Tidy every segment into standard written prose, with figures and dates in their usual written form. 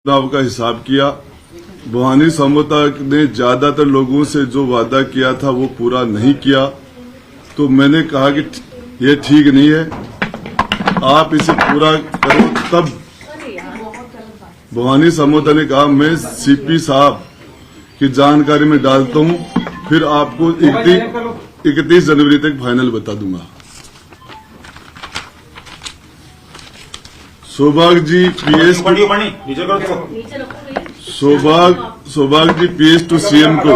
चुनाव का हिसाब किया। भवानी समझौता ने ज्यादातर लोगों से जो वादा किया था वो पूरा नहीं किया, तो मैंने कहा कि ये ठीक नहीं है, आप इसे पूरा करो। तब भवानी समझौता ने कहा मैं सीपी साहब की जानकारी में डालता हूं, फिर आपको 31 जनवरी तक फाइनल बता दूंगा। सौभाग्य जी पीएस सौभाग्य जी पीएस टू सीएम को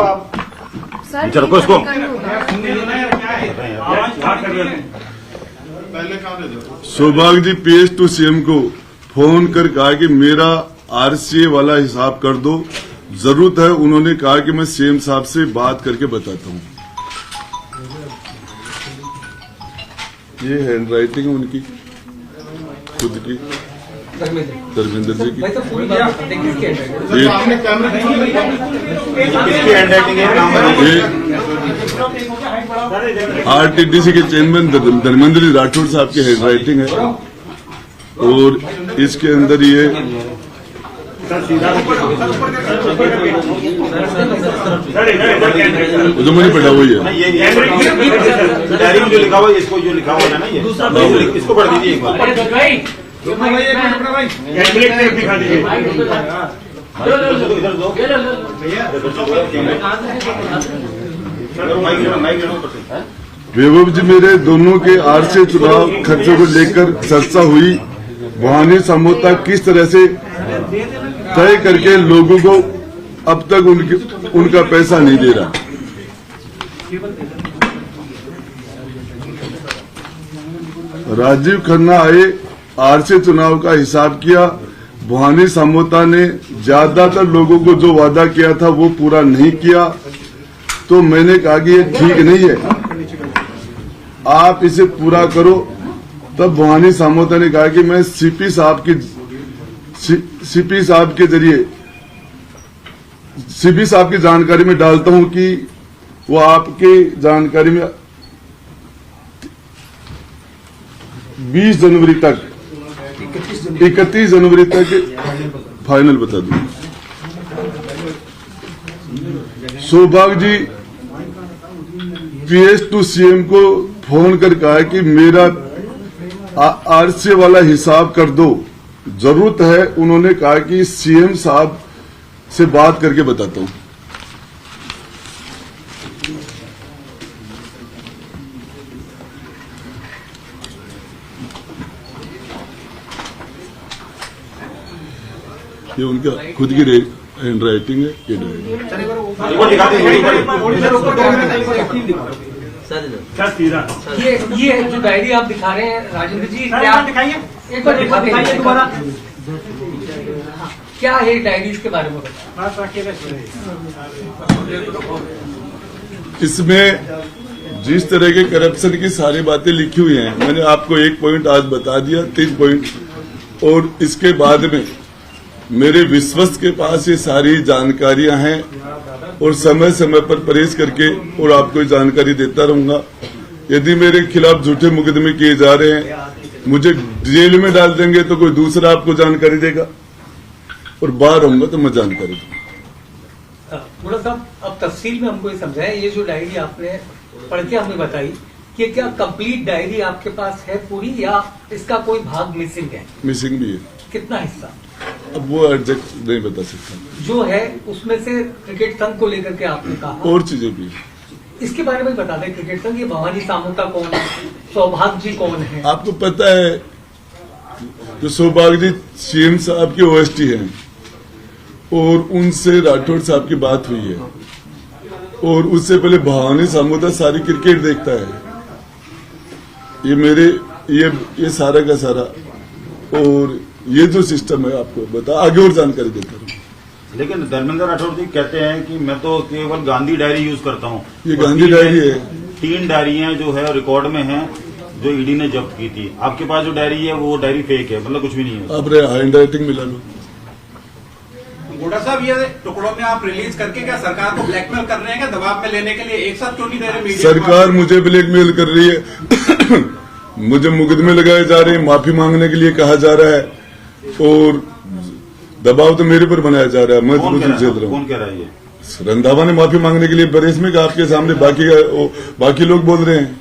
सौभाग्य जी पीएस टू सीएम को फोन कर कहा कि मेरा आरसीए वाला हिसाब कर दो, जरूरत है। उन्होंने कहा कि मैं सीएम साहब से बात करके बताता हूं। ये हैंड राइटिंग है उनकी खुद की, धर्मेंद्र जी की। आरटीडीसी के चेयरमैन धर्मेंद्र राठौड़ साहब की हैंड राइटिंग है, और इसके अंदर ये जो मैंने पढ़ा हुई है। डायरी में जो लिखा हुआ है, इसको जो लिखा हुआ है ना, ये इसको पढ़ दीजिए एक बार। वैभव जी, मेरे दोनों के आरसीए चुनाव खर्चों को लेकर चर्चा हुई। भवानी समझौता किस तरह से तय करके लोगों को अब तक उनका पैसा नहीं दे रहा। राजीव खन्ना आए, आरसीए चुनाव का हिसाब किया। भवानी समझौता ने ज्यादातर लोगों को जो वादा किया था वो पूरा नहीं किया, तो मैंने कहा कि ये ठीक नहीं है, आप इसे पूरा करो। तब भवानी समझौता ने कहा कि मैं सीपी साहब के जरिए सीपी साहब की जानकारी में डालता हूं कि वो आपकी जानकारी में 31 जनवरी तक फाइनल बता दूं। सौभाग्य जी पीएस टू सीएम को फोन कर कहा कि मेरा आरसीए वाला हिसाब कर दो, जरूरत है। उन्होंने कहा कि सीएम साहब से बात करके बताता हूं। ये उनका खुद की हैंड राइटिंग है। ये जो डायरी आप दिखा रहे हैं राजेंद्र जी, क्या दिखाइए एक बार, दिखाइए दोबारा। क्या है डायरी, इसके बारे में इसमें जिस तरह के करप्शन की सारी बातें लिखी हुई हैं, मैंने आपको एक पॉइंट आज बता दिया, 3 पॉइंट, और इसके बाद में मेरे विश्वस्त के पास ये सारी जानकारियां हैं, और समय समय पर परहेज करके और आपको जानकारी देता रहूंगा। यदि मेरे खिलाफ झूठे मुकदमे किए जा रहे हैं, मुझे जेल में डाल देंगे तो कोई दूसरा आपको जानकारी देगा, और बाहर रहूंगा तो मैं जानकारी दूंगा। थोड़ा सा अब तफसील में हमको ये समझाएं, ये जो डायरी आपने पढ़ के हमें बताई, कि क्या कंप्लीट डायरी आपके पास है पूरी, या इसका कोई भाग मिसिंग है? मिसिंग भी है। कितना हिस्सा? अब वो एग्जैक्ट नहीं बता सकता। जो है उसमें से क्रिकेट संघ को लेकर के आपने कहा, और चीजें भी है। इसके बारे में बता दें। क्रिकेट संघ, ये भवानी समझौता कौन है, सौभाग्य जी कौन है? आपको पता है जो सौभाग्य जी सीएम साहब के ओएसटी हैं, और उनसे राठौड़ साहब की बात हुई है, और उससे पहले भवानी समझौता सारी क्रिकेट देखता है। ये सारा का सारा, और ये जो सिस्टम है आपको बता, आगे और जानकारी देता हूँ। लेकिन धर्मेंद्र राठौड़ जी कहते हैं कि मैं तो केवल गांधी डायरी यूज करता हूँ। ये गांधी डायरी है। 3 डायरियां जो है रिकॉर्ड में हैं, जो ईडी ने जब्त की थी। आपके पास जो डायरी है वो डायरी फेक है, मतलब कुछ भी नहीं है। आप हैंड राइटिंग मिला लो। गोड़ा साहब, ये टुकड़ों में आप रिलीज करके क्या सरकार को ब्लैकमेल कर रहे हैं, क्या दबाव में लेने के लिए एक साथ क्यों नहीं दे रहे? सरकार मुझे ब्लैकमेल कर रही है। मुझे मुकदमे लगाए जा रहे हैं, माफी मांगने के लिए कहा जा रहा है, और दबाव तो मेरे पर बनाया जा रहा है, मैं कौन तो झेल रहा हूँ। कौन कह रहा है ये? रंधावा ने माफी मांगने के लिए प्रेस में कहा, आपके सामने बाकी लोग बोल रहे हैं।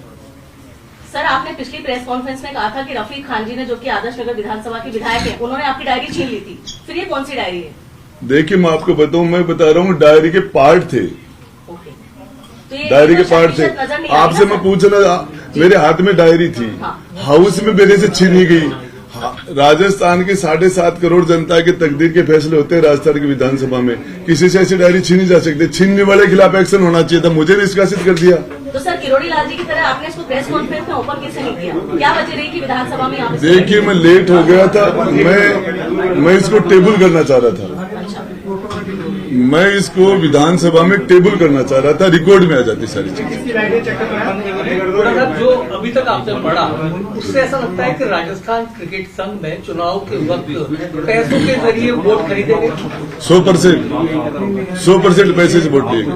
सर, आपने पिछली प्रेस कॉन्फ्रेंस में कहा था कि रफीक खान जी ने, जो कि आदर्श नगर विधानसभा के विधायक हैं, उन्होंने आपकी डायरी छीन ली थी। फिर ये कौन सी डायरी है? देखिए मैं आपको बताऊं, मैं बता रहा हूँ डायरी के पार्ट थे, ओके, तो ये डायरी के तो पार्ट थे। शर्त नजर नहीं आ रही आपसे ना, मैं सर? पूछना, मेरे हाथ में डायरी थी, हाँ। हाउस में मेरे से छीनी गई। राजस्थान की 7.5 करोड़ जनता के तकदीर के फैसले होते हैं राजस्थान की विधानसभा में, किसी से ऐसी डायरी छीनी जा सकती है? छीनने वाले के खिलाफ एक्शन होना चाहिए था, मुझे निष्कासित कर दिया। तो सर, किरोड़ी लाल जी की तरह आपने इसको प्रेस कॉन्फ्रेंस में ओपन कैसे नहीं किया? क्या वजह रही कि विधानसभा में आप देखिए मैं लेट हो गया था, मैं इसको टेबल करना चाह रहा था, अच्छा, मैं इसको विधानसभा में टेबल करना चाह रहा था, रिकॉर्ड में आ जाती सारी चीजें। गोड़ा साहब, जो अभी तक आपने पढ़ा उससे ऐसा लगता है कि राजस्थान क्रिकेट संघ में चुनाव के वक्त पैसों के जरिए वोट खरीदे गए। 100% पैसे से वोट लिए गए।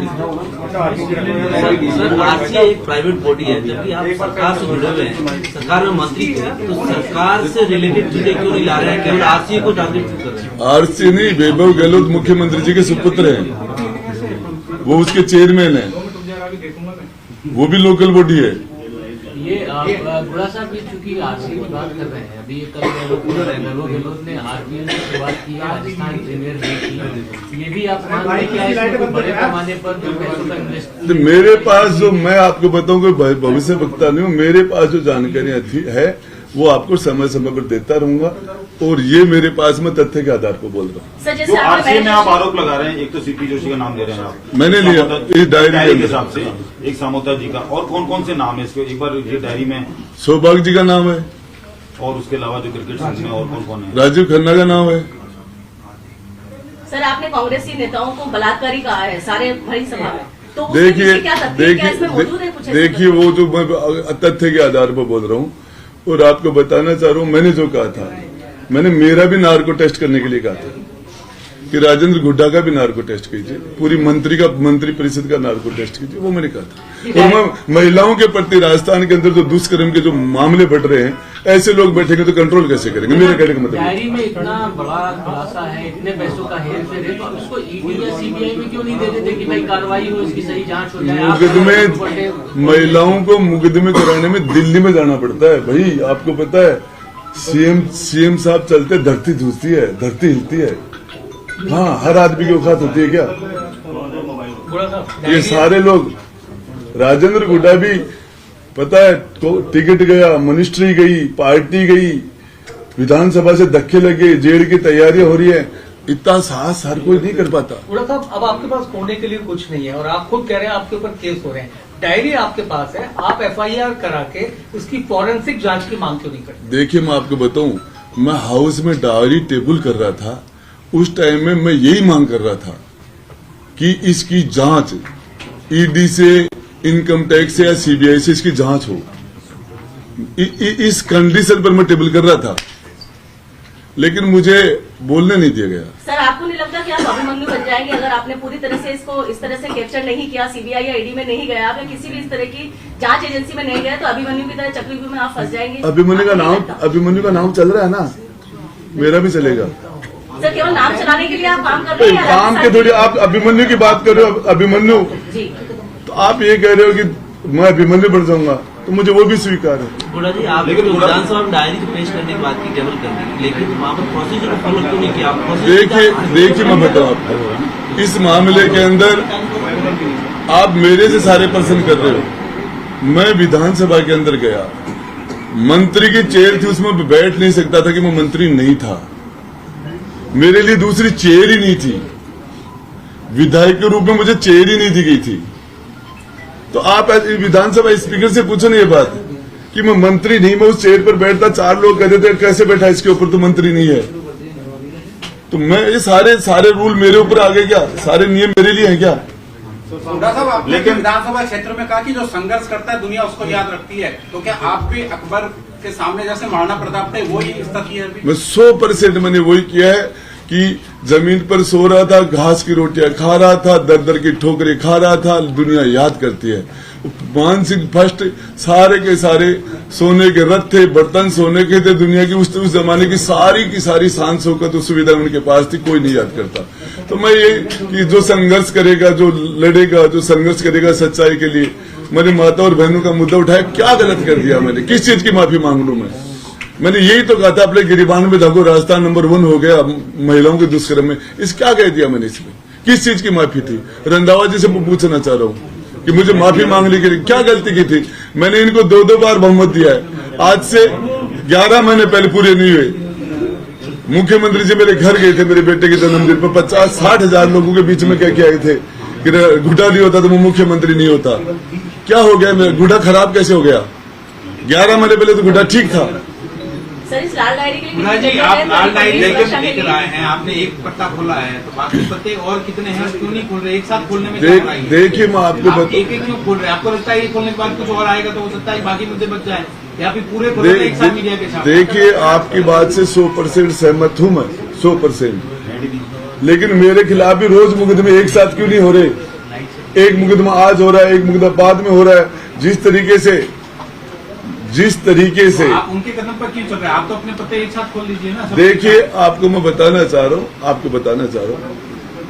सर, आरसीआई एक प्राइवेट बॉडी है, जबकि आप सरकार से जुड़े हुए हैं, सरकार में मंत्री थे, तो सरकार से रिलेटेड चीजें क्यों नहीं ला रहे हैं, केवल आरसीआई को टारगेट क्यों कर रहे हैं? आरसी नहीं, वैभव गहलोत मुख्यमंत्री जी के सुपुत्र हैं, वो उसके चेयरमैन हैं, वो भी लोकल बॉडी है। ये गुड़ा साहब, ये चूंकि आरसीआई की बात कर रहे हैं, अभी कल गहलोत ने आरपीएल की शुरुआत की है, राजस्थान प्रीमियर लीग की, ये भी आप मान रहे हैं कि इसमें बड़े पैमाने पर जो पैसों का इन्वेस्ट? तो मेरे पास जो, मैं आपको बताऊं कि भविष्य वक्ता नहीं हूं, मेरे पास जो जानकारियां थी है वो आपको समय समय पर देता रहूंगा, और ये मेरे पास मैं तथ्य के आधार पर बोल रहा हूँ। सर, जो जैसे आरसीआई में आप आपने आरोप लगा रहे हैं, एक तो सीपी जोशी का नाम ले रहे हैं आप, मैंने लिया इस डायरी के के अंदर, हिसाब से एक सामोता जी का, और कौन कौन से नाम है इसके? एक बार ये डायरी में, सौभाग्य जी का नाम है, और उसके अलावा जो क्रिकेट संघ में और कौन कौन है? राजीव खन्ना का नाम है। सर, आपने कांग्रेसी नेताओं को बलात्कारी कहा है सारे भरी सभा में, तो उसके देखिए पीछे क्या तथ्य है? क्या इसमें मौजूद है कुछ ऐसी देखिए वो जो मैं तथ्य के आधार पर बोल रहा हूँ, और आपको बताना चाह रहा हूँ, मैंने जो कहा था, मैंने मेरा भी नार्को टेस्ट करने के लिए कहा था कि राजेंद्र गुड्डा का भी नार्को टेस्ट कीजिए, पूरी मंत्री परिषद का नार्को टेस्ट कीजिए, वो मैंने कहा था। और मैं महिलाओं के प्रति राजस्थान के अंदर जो दुष्कर्म के जो मामले बढ़ रहे हैं, ऐसे लोग बैठेंगे तो कंट्रोल कैसे करेंगे? मेरे कहने का मतलब डायरी में इतना बड़ा खुलासा है, इतने पैसों का हेर फेर है, तो उसको ईडी या सीबीआई में क्यों नहीं दे देते कि भाई कार्रवाई हो, इसकी सही जांच हो जाए? मुकदमे, महिलाओं को मुकदमे कराने में दिल्ली में जाना पड़ता है भाई, आपको पता है। सीएम साहब चलते धरती धूसती है, धरती हिलती है। हाँ, हर आदमी की औकात होती है क्या? गोड़ा साहब, ये सारे लोग, राजेंद्र गुड्डा भी पता है, टिकट गया, मिनिस्ट्री गई, पार्टी गई, विधानसभा से धक्के लगे, जेल की तैयारियां हो रही है, इतना साहस हर कोई नहीं कर पाता। गोड़ा साहब, अब आपके पास खोने के लिए कुछ नहीं है और आप खुद कह रहे हैं आपके ऊपर केस हो रहे हैं, डायरी आपके पास है, आप एफआईआर करा के उसकी फॉरेंसिक जांच की मांग क्यों नहीं करते? देखिए मैं आपको बताऊं, मैं हाउस में डायरी टेबल कर रहा था, उस टाइम में मैं यही मांग कर रहा था कि इसकी जांच ईडी से, इनकम टैक्स से या सीबीआई से इसकी जांच हो। इस कंडीशन पर मैं टेबल कर रहा था, लेकिन मुझे बोलने नहीं दिया गया। सर, आपको नहीं लगता कि आप अभिमन्यु बन जाएंगे अगर आपने पूरी तरह से इसको इस तरह से कैप्चर नहीं किया, सीबीआई या ईडी में नहीं गया, या किसी भी इस तरह की जांच एजेंसी में नहीं गया, तो अभिमन्यु की तरह चक्रव्यूह में आप फंस जाएंगे? अभिमन्यु का नाम चल रहा है ना, मेरा भी चलेगा। सर, केवल नाम चलाने के लिए आप काम कर रहे हैं? काम के थोड़ी, आप अभिमन्यु की बात कर रहे हो, अभिमन्यु, जी, तो आप ये कह रहे हो कि मैं अभिमन्यु बन जाऊंगा, तो मुझे वो भी स्वीकार है। गुड़ा जी, आपने तो विधानसभा में डायरी पेश करने की बात की, टेबल करने की, लेकिन वहाँ पर प्रोसीजर फॉलो क्यों नहीं किया? देखिए मैं बताऊं आपको, इस मामले के अंदर आप मेरे से सारे प्रश्न कर रहे हो। मैं विधानसभा के अंदर गया, मंत्री की चेयर थी, उसमें बैठ नहीं सकता था कि मैं मंत्री नहीं था, मेरे लिए दूसरी चेयर ही नहीं थी, विधायक के रूप में मुझे चेयर ही नहीं दी गई थी। तो आप विधानसभा स्पीकर से पूछो ना ये बात कि मैं मंत्री नहीं, मैं उस चेयर पर बैठता, 4 लोग कहते थे कैसे बैठा इसके ऊपर, तो मंत्री नहीं है। तो मैं ये सारे रूल मेरे ऊपर आ गए क्या? सारे नियम मेरे लिए हैं क्या? गोड़ा साहब, आपने लेकिन विधानसभा क्षेत्र में कहा कि जो संघर्ष करता है दुनिया उसको याद रखती है, तो क्या आप भी अकबर के सामने जैसे महाराणा प्रताप थे वही स्थिति है? मैं 100% मैंने वही किया है कि जमीन पर सो रहा था, घास की रोटियां खा रहा था, दर दर की ठोकरें खा रहा था, दुनिया याद करती है। मान सिंह फर्स्ट, सारे के सारे सोने के रथ थे, बर्तन सोने के थे, दुनिया की उस जमाने की सारी शान शौकत सुविधा उनके पास थी, कोई नहीं याद करता। तो मैं ये कि जो संघर्ष करेगा, जो लड़ेगा, जो संघर्ष करेगा सच्चाई के लिए, मैंने माता और बहनों का मुद्दा उठाया, क्या गलत कर दिया मैंने, किस चीज की माफी मांग लूं मैंने यही तो कहा था अपने गिरिबान में देखो राजस्थान नंबर 1 हो गया महिलाओं के दुष्कर्म में, इस क्या कह दिया मैंने इसमें, किस चीज की माफी थी? रंधावा जी से पूछना चाह रहा हूं कि मुझे माफी मांगने के लिए क्या गलती की थी? मैंने इनको 2-2 बार बहुमत दिया है, आज से 11 महीने पहले पूरे नहीं हुए। मुख्यमंत्री जी मेरे घर गए थे मेरे बेटे के जन्मदिन पर, 50-60 हजार लोगों के बीच में कह के आए थे कि गुड्डा नहीं होता तो वो मुख्यमंत्री नहीं होता। क्या हो गया, मेरा गुड्डा खराब कैसे हो गया? 11 महीने पहले तो गुड्डा ठीक था। सर इस लाल डायरी के लिए गुना जी, आप लाल डायरी लेकर आए हैं, आपने एक पत्ता खोला है, तो बाकी पत्ते और कितने हैं क्यों नहीं खोल रहे? एक साथ खोलने में देखिए मैं आपको आप एक क्यों खोल रहे हैं? आपको लगता है ये खोलने के बाद कुछ और आएगा तो हो सकता है बाकी मुद्दे बच जाए, या फिर पूरे खोल एक साथ मीडिया के साथ? देखिए आपकी बात से 100% सहमत हूं मैं, 100%, लेकिन मेरे खिलाफ भी रोज मुकदमे एक साथ क्यों नहीं हो रहे? एक मुकदमा आज हो रहा है, एक मुकदमा बाद में हो रहा है। जिस तरीके से आप उनके कदम पर क्यों चल रहे हैं? आप तो अपने पत्ते एक साथ खोल लीजिए ना। देखिए आपको मैं बताना चाह रहा हूं,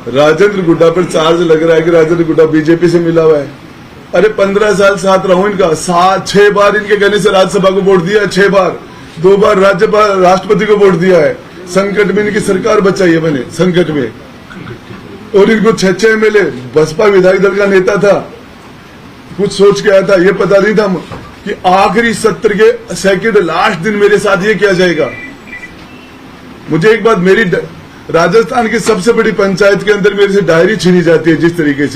राजेंद्र गुड्डा पर चार्ज लग रहा है कि राजेंद्र गुड्डा बीजेपी से मिला हुआ है। अरे 15 साल साथ रहा हूं इनका, 6 बार इनके कहने से राज्यसभा को वोट दिया है, 6 बार, 2 बार राष्ट्रपति को वोट दिया है। संकट में इनकी सरकार बचाई है मैंने, संकट में। और इनको 6 MLA, बसपा विधायक दल का नेता था, कुछ सोच के आया था, ये पता नहीं था कि आखिरी सत्र के सेकंड लास्ट दिन मेरे साथ ये किया जाएगा। मुझे एक बात, मेरी राजस्थान की सबसे बड़ी पंचायत के अंदर मेरे से डायरी छीनी जाती है, जिस तरीके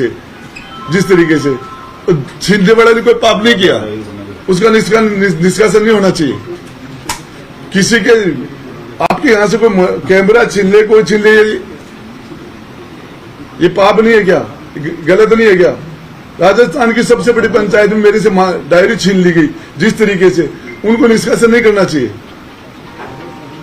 से छीनने वाला ने कोई पाप नहीं किया, उसका निष्कासन नहीं होना चाहिए। किसी के आपके यहां से कोई कैमरा छीन ले, कोई छीन ले, ये पाप नहीं है क्या? गलत नहीं है क्या? राजस्थान की सबसे बड़ी पंचायत में मेरे से डायरी छीन ली गई, जिस तरीके से, उनको निष्कासन नहीं करना चाहिए?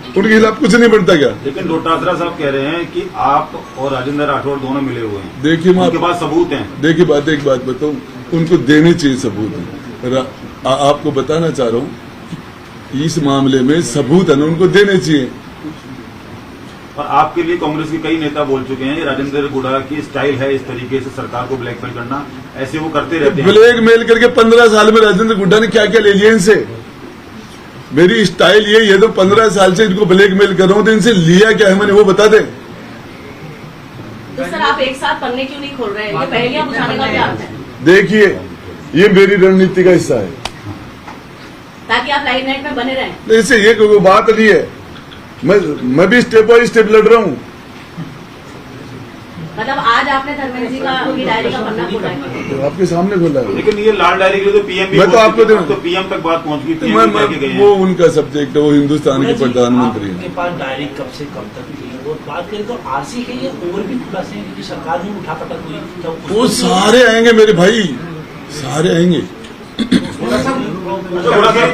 उनके खिलाफ कुछ नहीं बनता क्या? लेकिन डोटासरा साहब कह रहे हैं कि आप और राजेंद्र राठौड़ दोनों मिले हुए हैं। देखिए मैं उनके पास सबूत हैं। देखिए एक बात बताऊं, उनको देने चाहिए सबूत। आपको बताना चाह रहा हूं, इस मामले में सबूत है ना, उनको देने चाहिए। और आपके लिए कांग्रेस के कई नेता बोल चुके हैं, राजेंद्र गुड्डा की स्टाइल है इस तरीके से सरकार को ब्लैकमेल करना, ऐसे वो करते रहते हैं। ब्लैकमेल करके 15 साल में राजेंद्र गुड्डा ने क्या क्या ले लिया इनसे? मेरी स्टाइल यही है, तो 15 साल से इनको ब्लैकमेल कर रहा हूं, तो इनसे लिया क्या है मैंने, वो बता दें। तो सर आप एक साथ पन्ने क्यों नहीं खोल रहे हैं? ये पहेलियां बुझाने का क्या अर्थ है? देखिए ये मेरी रणनीति का हिस्सा है, ताकि आप लाइमलाइट में बने रहें। इससे ये कोई बात नहीं है, मैं भी स्टेप बाय स्टेप लड़ रहा हूं। मतलब आज आपने धर्मेंद्र जी का उनकी डायरी का पन्ना खोला है, तो आपके सामने खोला है। लेकिन ये लाल डायरी के लिए तो पीएम मैं तो आपको तो पीएम तक बात पहुंच गई, PM भी लेके गए हैं। वो उनका सब्जेक्ट है, वो हिंदुस्तान के प्रधानमंत्री हैं। आपके पास डायरी कब से कब तक थी? और बात करें तो आरसी के लिए और भी खुलासे हैं कि सरकार में उठापटक हुई, वो सारे आएंगे मेरे भाई, सारे आएंगे।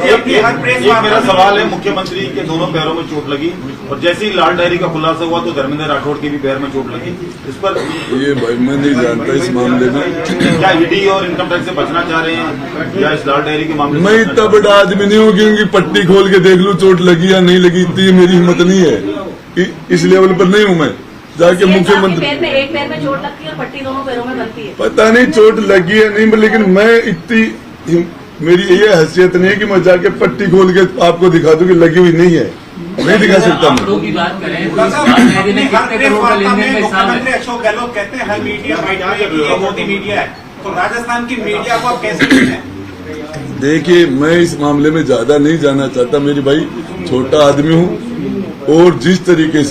एक मेरा सवाल है, मुख्यमंत्री के दोनों पैरों में चोट लगी और जैसे ही लाल डायरी का खुलासा हुआ तो धर्मेंद्र राठौड़ के भी पैर में चोट लगी, इस पर ये भाई मैं नहीं जानता इस मामले में। क्या ईडी और इनकम टैक्स से बचना चाह रहे हैं या इस लाल डायरी के मामले मैं इतना बड़ा आदमी नहीं हूँ कि उनकी पट्टी खोल के देख लूं चोट लगी या नहीं लगी, इतनी मेरी हिम्मत नहीं है, इस लेवल पर नहीं हूँ मैं। जाके मुख्यमंत्री एक पैर में चोट लगती है और पट्टी दोनों पैरों में बनती है, पता नहीं चोट लगी है नहीं, लेकिन मैं इतनी, मेरी ये हैसियत नहीं है कि मैं जाके पट्टी खोल के आपको दिखा दूं कि लगी हुई नहीं है, नहीं दिखा सकता मैं। आंकड़ों की बात करें तो मुख्यमंत्री अशोक गहलोत कहते हैं हर मीडिया मोदी मीडिया है, तो राजस्थान की मीडिया को आप कैसे देखते हैं? देखिए मैं इस मामले में ज्यादा नहीं जाना चाहता, मेरी भाई छोटा आदमी हूँ, और जिस तरीके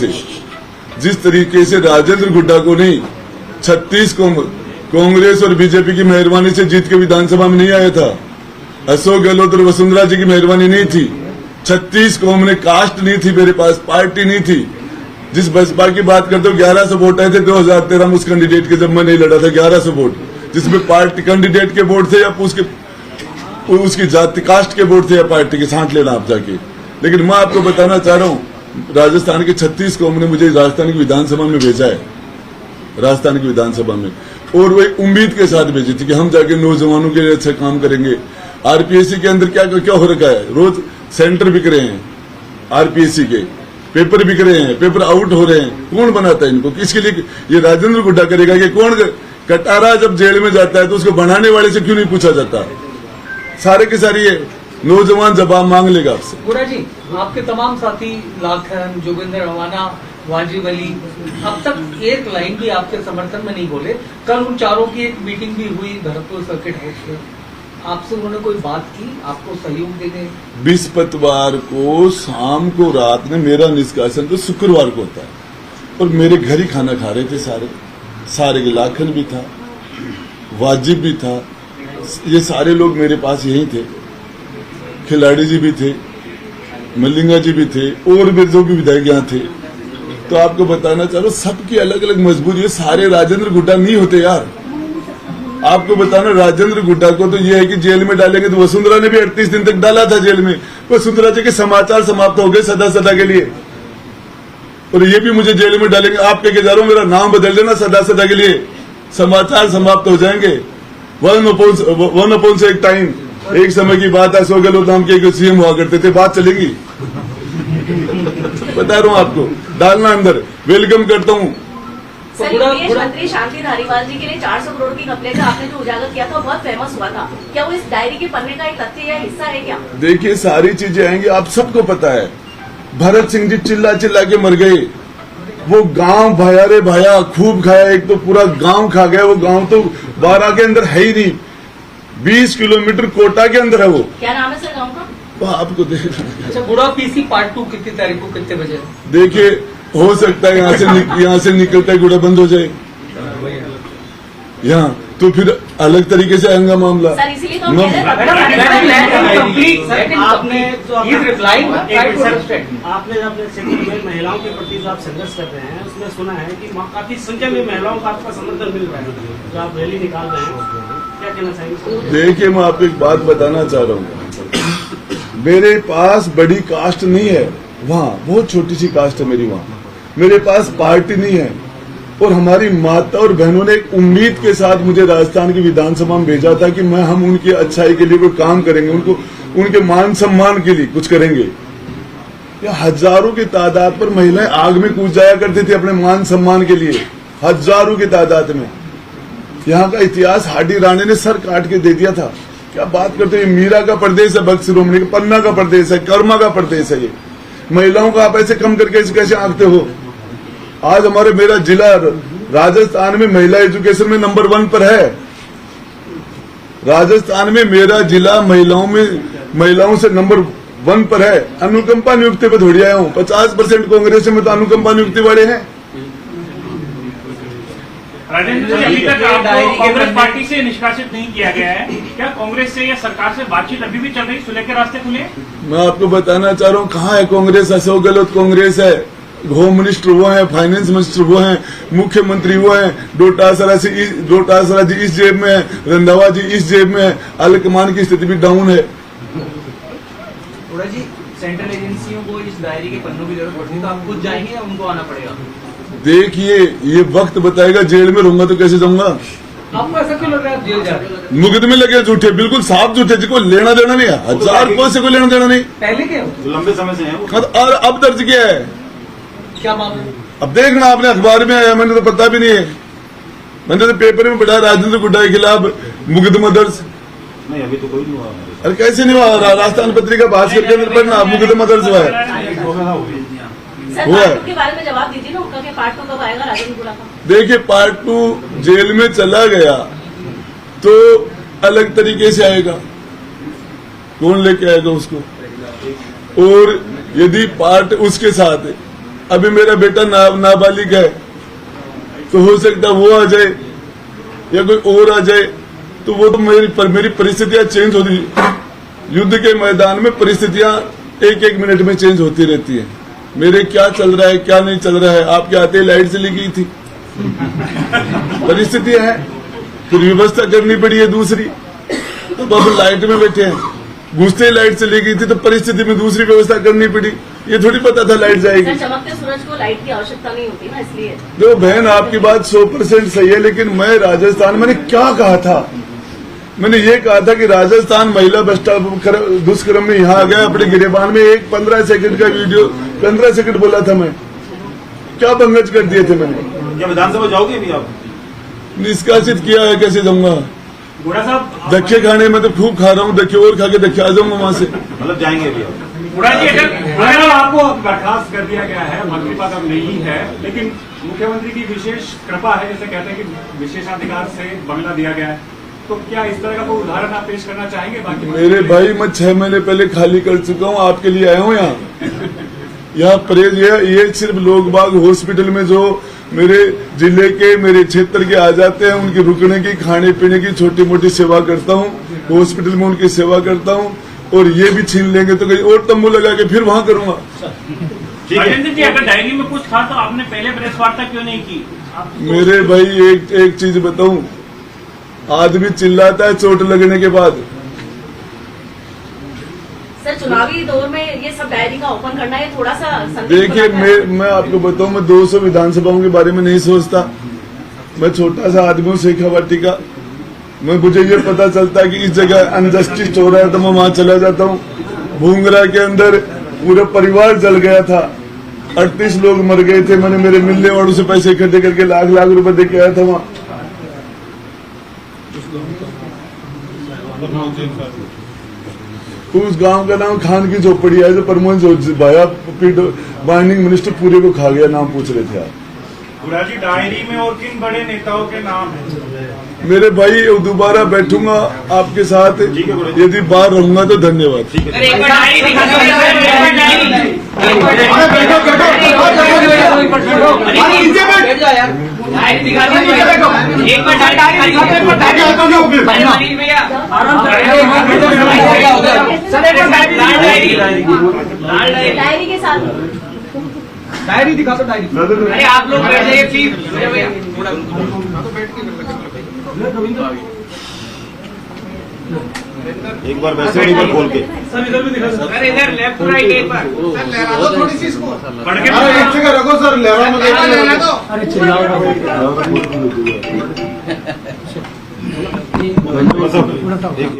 से राजेंद्र गुड्डा को नहीं 36 कांग्रेस और बीजेपी की मेहरबानी से जीत के विधानसभा में नहीं आया था, अशोक गहलोत और वसुंधरा जी की मेहरबानी नहीं थी, 36 कौम ने कास्ट नहीं थी मेरे पास, पार्टी नहीं थी। जिस बसपा की बात करते हो 1100 वोट आए थे 2013 में उस कैंडिडेट के, जब मैं नहीं लड़ा था 1100 वोट, जिसमें पार्टी कैंडिडेट के वोट थे या उसकी जाति कास्ट के वोट थे या पार्टी के, छांट लेना आप जाके। लेकिन मैं आपको बताना चाह रहा हूँ, राजस्थान के 36 कौम ने मुझे राजस्थान की विधानसभा में भेजा है, राजस्थान की विधानसभा में, और वही उम्मीद के साथ भेजी थी कि हम जाके नौजवानों के लिए अच्छा काम करेंगे। आरपीएससी के अंदर क्या क्या हो रखा है, रोज सेंटर बिक रहे हैं, आरपीएससी के पेपर बिक रहे हैं, पेपर आउट हो रहे हैं। कौन बनाता है इनको, किसके लिए? ये राजेंद्र गुड्डा करेगा कि कौन? कटारा जब जेल में जाता है तो उसको बनाने वाले से क्यों नहीं पूछा जाता? सारे के सारे ये नौजवान जवाब मांग लेगा आपसे। गुरा जी, आपके तमाम साथी लाखन, जोगिंदर रवाना, वाजिब अली, अब तक एक लाइन भी आपके समर्थन में नहीं बोले। कल उन चारों की एक मीटिंग भी हुई भरतपुर सर्किट हाउस में, आपसे उन्होंने कोई बात की, आपको सहयोग देने? बृहस्पतिवार को शाम को रात में मेरा निष्कासन तो शुक्रवार को होता है, और मेरे घर ही खाना खा रहे थे सारे के लाखन भी था, वाजिब भी था, ये सारे लोग मेरे पास यही थे, खिलाड़ी जी भी थे, मलिंगा जी भी थे, और भी जो भी विधायक यहाँ थे। तो आपको बताना चाह रहा हूं, सबकी अलग अलग मजबूरी है। सारे राजेंद्र गुड्डा नहीं होते यार। आपको बताना, राजेंद्र गुड्डा को तो ये है कि जेल में डालेंगे, तो वसुंधरा ने भी 38 दिन तक डाला था जेल में। वसुंधरा जी के समाचार समाप्त हो गए सदा के लिए, और ये भी मुझे जेल में डालेंगे। आप कह के जा रहा हूं मेरा नाम बदल देना सदा के लिए, समाचार समाप्त हो जाएंगे। वन अपॉन से एक टाइम, एक समय की बात है, सो गहलोत नाम के सीएम हुआ करते थे, बात चलेगी। बता रहा हूं आपको, डालना अंदर, वेलकम करता हूं। सर, विदेश मंत्री शांति धारीवाल जी के लिए 400 करोड़ की घपले का आपने जो उजागर किया था, बहुत फेमस हुआ था। क्या वो इस डायरी के पन्ने का एक तथ्य या हिस्सा है क्या? देखिए, सारी चीजें आएंगी, आप सबको पता है। भरत सिंह जी चिल्ला के मर गए, वो गांव भाया रे भाया, खूब खाया, एक तो पूरा गांव खा गया। वो गांव तो 12 के अंदर है ही नहीं, 20 किलोमीटर कोटा के अंदर है वो। क्या नाम है सर गाँव का? वो आपको देखना। अच्छा, गुड़ा पीसी पार्ट 2 कितनी तारीख को, कितने बजे? देखिए, हो सकता है यहाँ से निकलता है गुड़ा बंद हो जाए यहाँ, तो फिर अलग तरीके से आएगा मामला। सर, इसीलिए तो हम कह रहे हैं आपने अपने क्षेत्र में महिलाओं के प्रति जो आप संघर्ष कर रहे हैं, उसमें सुना है कि काफी संख्या में महिलाओं का आपका समर्थन मिल रहा है, जो आप रैली निकाल रहे हैं, क्या कहना चाहिए? देखिए, मैं आपको एक बात बताना चाह रहा हूँ, मेरे पास बड़ी कास्ट नहीं है, वहाँ बहुत छोटी सी कास्ट है मेरी, वहाँ मेरे पास पार्टी नहीं है। और हमारी माता और बहनों ने एक उम्मीद के साथ मुझे राजस्थान की विधानसभा में भेजा था कि हम उनकी अच्छाई के लिए कोई काम करेंगे, उनके मान सम्मान के लिए कुछ करेंगे। या हजारों की तादाद पर महिलाएं आग में कूद जाया करती थी अपने मान सम्मान के लिए, हजारों की तादाद में। यहाँ का इतिहास हाडी राणे ने सर काट के दे दिया था। क्या बात करते हैं, मीरा का प्रदेश है, भक्त शिरोमणि का, पन्ना का प्रदेश है, कर्मा का प्रदेश है। ये महिलाओं को आप ऐसे कम करके कैसे आंकते हो? आज मेरा जिला राजस्थान में महिला एजुकेशन में नंबर 1 पर है। राजस्थान में मेरा जिला महिलाओं से नंबर 1 पर है। अनुकंपा नियुक्ति पे थोड़ी आया हूँ, 50% कांग्रेस में तो अनुकंपा नियुक्ति वाले हैं। राजेंद्र जी, अभी तक आपको कांग्रेस पार्टी से निष्कासित नहीं किया गया है, क्या कांग्रेस से या सरकार से बातचीत अभी भी चल रही, सुलह के रास्ते खुले? मैं आपको बताना चाह रहा हूँ, कहाँ है कांग्रेस? अशोक गहलोत कांग्रेस है, होम मिनिस्टर वो है, फाइनेंस मिनिस्टर वो है, मुख्यमंत्री वो है, डोटासरा जी इस जेब में है, रंधावा जी इस जेब में है, आलकमान की स्थिति भी डाउन है। जी, सेंट्रल एजेंसियों को इस डायरी के पन्नों की जरूरत पड़ती है, तो आप खुद जाएंगे या उनको आना पड़ेगा? देखिए, ये वक्त बताएगा। जेल में रहूंगा तो कैसे जाऊंगा? आपको ऐसा क्यों लग रहा है आप जेल जा रहे हैं? मुकदमे लगे झूठे, बिल्कुल साफ झूठे, जिसको लेना देना नहीं है, 1000 रुपये से कोई लेना देना नहीं। पहले क्या लंबे समय से है वो। और अब दर्ज किया है। क्या मामला? अब देखना, आपने अखबार में आया, मैंने तो पता भी नहीं है। मैंने तो पेपर में पढ़ा राजेंद्र गुड्डा के खिलाफ मुकदमा दर्ज। नहीं, अभी तो कोई नहीं हुआ। अरे कैसे नहीं हुआ? राजस्थान पत्रिका भास्कर के अंदर पढ़ना, मुकदमा दर्ज हुआ है। सर, पार्ट 2 के बारे में जवाब दीजिए ना उनका, कि पार्ट 2 कब आएगा राजेंद्र गुड़ा का? देखिए, पार्ट 2 जेल में चला गया तो अलग तरीके से आएगा, कौन लेके आएगा उसको? और यदि पार्ट उसके साथ है, अभी मेरा बेटा नाबालिग है, तो हो सकता वो आ जाए या कोई और आ जाए, तो वो तो मेरी परिस्थितियां चेंज होती। युद्ध के मैदान में परिस्थितियां एक मिनट में चेंज होती रहती है। मेरे क्या चल रहा है, क्या नहीं चल रहा है, आपके आते लाइट चली गई थी, परिस्थितियां हैं, फिर व्यवस्था करनी पड़ी है दूसरी। तो अब लाइट में बैठे हैं, घुसते लाइट चली गई थी तो परिस्थिति में दूसरी व्यवस्था करनी पड़ी। ये थोड़ी पता था लाइट जाएगी। सर, चमकते सूरज को लाइट की आवश्यकता नहीं होती ना, इसलिए। देखो बहन, आपकी बात 100% सही है, लेकिन मैं राजस्थान, मैंने क्या कहा था? मैंने ये कहा था कि राजस्थान महिला दुष्कर्म में यहाँ आ गया अपने गिरेबान में। एक 15 सेकंड का वीडियो, 15 सेकंड बोला था मैं, क्या बंगज कर दिए थे मैंने। क्या विधानसभा जाओगे अभी आप? निष्कासित किया है, कैसे जाऊंगा? गुड़ा साहब, धक्के खाने में तो खूब खा रहा हूँ, धक्के और खा के धक्के आ जाऊंगा वहां से। मतलब जाएंगे अभी आप? गुड़ा जी, अगर आपको बर्खास्त कर दिया गया है, मंत्री पद अब नहीं है, लेकिन मुख्यमंत्री की विशेष कृपा है, जैसे कहते हैं कि विशेषाधिकार से बंगला दिया गया है, तो क्या इस तरह का कोई उदाहरण आप पेश करना चाहेंगे? बाकी मेरे भाई, मैं 6 महीने पहले खाली कर चुका हूँ, आपके लिए आया हूँ यहाँ परहेज। ये सिर्फ लोग बाग हॉस्पिटल में जो मेरे जिले के, मेरे क्षेत्र के आ जाते हैं, उनकी रुकने की, खाने पीने की छोटी मोटी सेवा करता हूँ। हॉस्पिटल में उनकी सेवा करता हूँ, और ये भी छीन लेंगे तो कहीं और तंबू लगा के फिर वहां करूंगा। राजेंद्र जी, अगर डायरी में कुछ था तो आपने पहले प्रेस वार्ता क्यों नहीं की? मेरे भाई, एक चीज बताऊं, आदमी चिल्लाता है चोट लगने के बाद। सर, चुनावी दौर में ये सब डायरी का ओपन करना है, थोड़ा सा देखिए, मैं आपको बताऊं, मैं 200 विधानसभाओं के बारे में नहीं सोचता। मैं छोटा सा आदमी हूँ, शेखावाटी का। मुझे ये पता चलता है कि इस जगह अनजस्टिस हो रहा है तो मैं वहां चला जाता हूँ। भूंगरा के अंदर पूरा परिवार जल गया था, 38 लोग मर गए थे। मैंने मेरे मिलने वालों से पैसे इकट्ठे करके लाख लाख रुपए दे के आया था वहां। उस गांव का नाम खान की झोपड़ी है, जो प्रमोद भाया बाइंडिंग मिनिस्टर पूरे को खा गया। नाम पूछ रहे थे आप? गुड़ा जी, डायरी में और किन बड़े नेताओं के नाम हैं? मेरे भाई, दोबारा बैठूंगा आपके साथ, यदि बाहर रहूंगा तो। धन्यवाद। डायरी के साथ डायरी दिखा दो, डायरी। अरे आप लोग बैठ जाइए प्लीज। एक बार वैसे एक बार खोल के सर, इधर भी दिखा दो। अरे इधर लेफ्ट राइट एक बार लहरा दो थोड़ी सी इसको। पढ़ के एक जगह रखो सर, लहरा मत। अरे चिल्लाओ। मतलब